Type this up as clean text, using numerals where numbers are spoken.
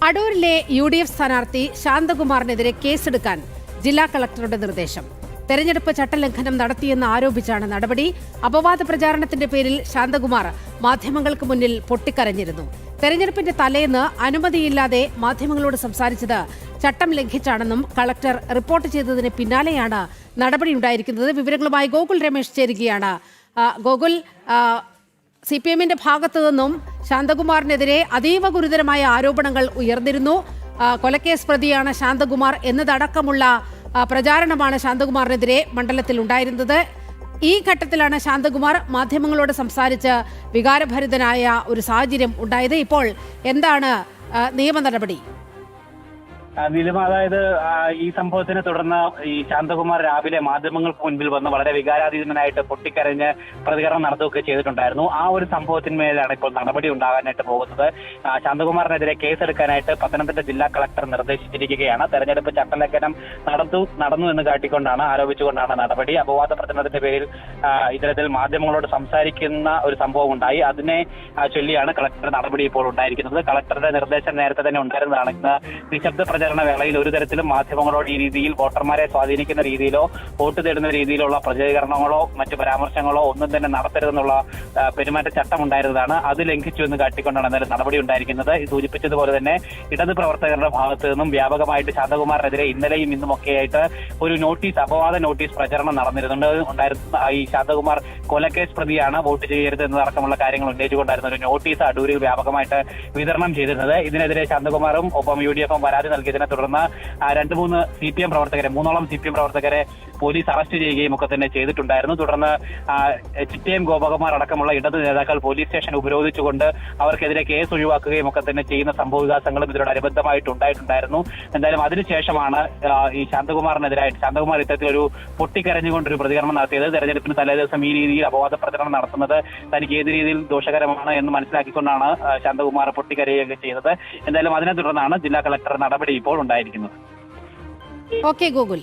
അടൂരിലെ UDF സ്ഥാനാർത്ഥി ശാന്തകുമാറിനെതിരെ കേസെടുക്കാൻ ജില്ലാ കളക്ടറുടെ നിർദ്ദേശം. തെരഞ്ഞെടുപ്പ് ചട്ടലംഘനം നടത്തിയെന്ന് ആരോപിച്ചാണ് നടപടി. അപവാദ പ്രചാരണത്തിന്റെ പേരിൽ ശാന്തകുമാർ മാധ്യമങ്ങൾക്ക് മുന്നിൽ പൊട്ടിക്കരഞ്ഞിരുന്നു. തെരഞ്ഞെടുപ്പിന്റെ തലേന്ന് അനുമതിയില്ലാതെ മാധ്യമങ്ങളോട് സംസാരിച്ചത് ചട്ടം ലംഘിച്ചാണെന്നും കളക്ടർ റിപ്പോർട്ട് ചെയ്തതിന് പിന്നാലെയാണ് നടപടിയുണ്ടായിരിക്കുന്നത്. വിവരങ്ങളുമായി ഗോകുൽ രമേശ് ചേരുകയാണ്. ഗോകുൽ, CPM-ന്റെ ഭാഗത്തു നിന്നും ശാന്തകുമാറിനെതിരെ അതീവ ഗുരുതരമായ ആരോപണങ്ങൾ ഉയർന്നിരുന്നു. കൊലക്കേസ് പ്രതിയാണ് ശാന്തകുമാർ എന്നതടക്കമുള്ള പ്രചാരണമാണ് ശാന്തകുമാറിനെതിരെ മണ്ഡലത്തിൽ ഉണ്ടായിരുന്നത്. ഈ ഘട്ടത്തിലാണ് ശാന്തകുമാർ മാധ്യമങ്ങളോട് സംസാരിച്ച് വികാരഭരിതനായ ഒരു സാഹചര്യം ഉണ്ടായത്. ഇപ്പോൾ എന്താണ് നിയമ നടപടി? നിലം, അതായത് ഈ സംഭവത്തിനെ തുടർന്ന് ഈ ശാന്തകുമാർ രാവിലെ മാധ്യമങ്ങൾക്ക് മുൻപിൽ വന്ന് വളരെ വികാരാധീനനായിട്ട് പൊട്ടിക്കരഞ്ഞ് പ്രതികരണം നടത്തുകയൊക്കെ ചെയ്തിട്ടുണ്ടായിരുന്നു. ആ ഒരു സംഭവത്തിന്മേലാണ് ഇപ്പോൾ നടപടി ഉണ്ടാകാനായിട്ട് പോകുന്നത്. ശാന്തകുമാറിനെതിരെ കേസെടുക്കാനായിട്ട് പത്തനംതിട്ട ജില്ലാ കളക്ടർ നിർദ്ദേശിച്ചിരിക്കുകയാണ്. തെരഞ്ഞെടുപ്പ് ചട്ടലംഘനം നടന്നു എന്ന് കാട്ടിക്കൊണ്ടാണ് ആരോപിച്ചുകൊണ്ടാണ് നടപടി. അപവാദ പ്രചരണത്തിന്റെ പേരിൽ ഇത്തരത്തിൽ മാധ്യമങ്ങളോട് സംസാരിക്കുന്ന ഒരു സംഭവം ഉണ്ടായി. അതിനെ ചൊല്ലിയാണ് കളക്ടർ നടപടി ഇപ്പോൾ ഉണ്ടായിരിക്കുന്നത്. കളക്ടറുടെ നിർദ്ദേശം നേരത്തെ തന്നെ ഉണ്ടായിരുന്നതാണ്. ഇന്ന് നിശബ്ദ വേളയിൽ ഒരു തരത്തിലും മാധ്യമങ്ങളോട് ഈ രീതിയിൽ വോട്ടർമാരെ സ്വാധീനിക്കുന്ന രീതിയിലോ വോട്ട് തേടുന്ന രീതിയിലുള്ള പ്രതികരണങ്ങളോ മറ്റു പരാമർശങ്ങളോ ഒന്നും തന്നെ നടത്തരുതെന്നുള്ള പെരുമാറ്റച്ചട്ടം ഉണ്ടായിരുന്നതാണ്. അത് ലംഘിച്ചു എന്ന് കാട്ടിക്കൊണ്ടാണ് എന്നാലും നടപടി ഉണ്ടായിരിക്കുന്നത്. സൂചിപ്പിച്ചതുപോലെ തന്നെ ഇടത് പ്രവർത്തകരുടെ ഭാഗത്തു നിന്നും വ്യാപകമായിട്ട് ശാന്തകുമാറിനെതിരെ ഇന്നലെയും ഇന്നുമൊക്കെയായിട്ട് ഒരു അപവാദ നോട്ടീസ് പ്രചരണം ഉണ്ടായിരുന്നു. ഈ ശാന്തകുമാർ കൊലക്കേസ് പ്രതിയാണ്, വോട്ട് ചെയ്യരുത് എന്നതടക്കമുള്ള കാര്യങ്ങൾ ഉന്നയിച്ചുകൊണ്ടായിരുന്നു ഒരു നോട്ടീസ് അടൂരിൽ വ്യാപകമായിട്ട് വിതരണം ചെയ്തിരുന്നത്. ഇതിനെതിരെ ശാന്തകുമാറും ഒപ്പം UDF പരാതി നൽകിയതിനെ തുടർന്ന് 2-3 CPM പ്രവർത്തകരെ, 3ഓളം CPM പ്രവർത്തകരെ പോലീസ് അറസ്റ്റ് ചെയ്യുകയും ഒക്കെ തന്നെ ചെയ്തിട്ടുണ്ടായിരുന്നു. തുടർന്ന് ചിറ്റയം ഗോപകുമാർ അടക്കമുള്ള ഇടത് നേതാക്കൾ പോലീസ് സ്റ്റേഷൻ ഉപരോധിച്ചുകൊണ്ട് അവർക്കെതിരെ കേസ് ഒഴിവാക്കുകയും ഒക്കെ തന്നെ ചെയ്യുന്ന സംഭവവികാസങ്ങളും ഇതിനോടനുബന്ധമായിട്ട് ഉണ്ടായിട്ടുണ്ടായിരുന്നു. എന്തായാലും അതിനുശേഷമാണ് ഈ ശാന്തകുമാർ ഇത്തരത്തിലൊരു പൊട്ടിക്കരഞ്ഞുകൊണ്ടൊരു പ്രതികരണം നടത്തിയത്. തെരഞ്ഞെടുപ്പിന് തലേദിവസം ഈ രീതിയിൽ അപവാദ പ്രചരണം നടത്തുന്നത് തനിക്ക് ഏത് രീതിയിൽ ദോഷകരമാണ് എന്ന് മനസ്സിലാക്കിക്കൊണ്ടാണ് ശാന്തകുമാർ പൊട്ടിക്കരയുകയൊക്കെ ചെയ്തത്. എന്തായാലും അതിനെ തുടർന്നാണ് ജില്ലാ കളക്ടർ നടപടി ഇപ്പോൾ ഉണ്ടായിരിക്കുന്നത്. ഓക്കെ ഗോകുൽ.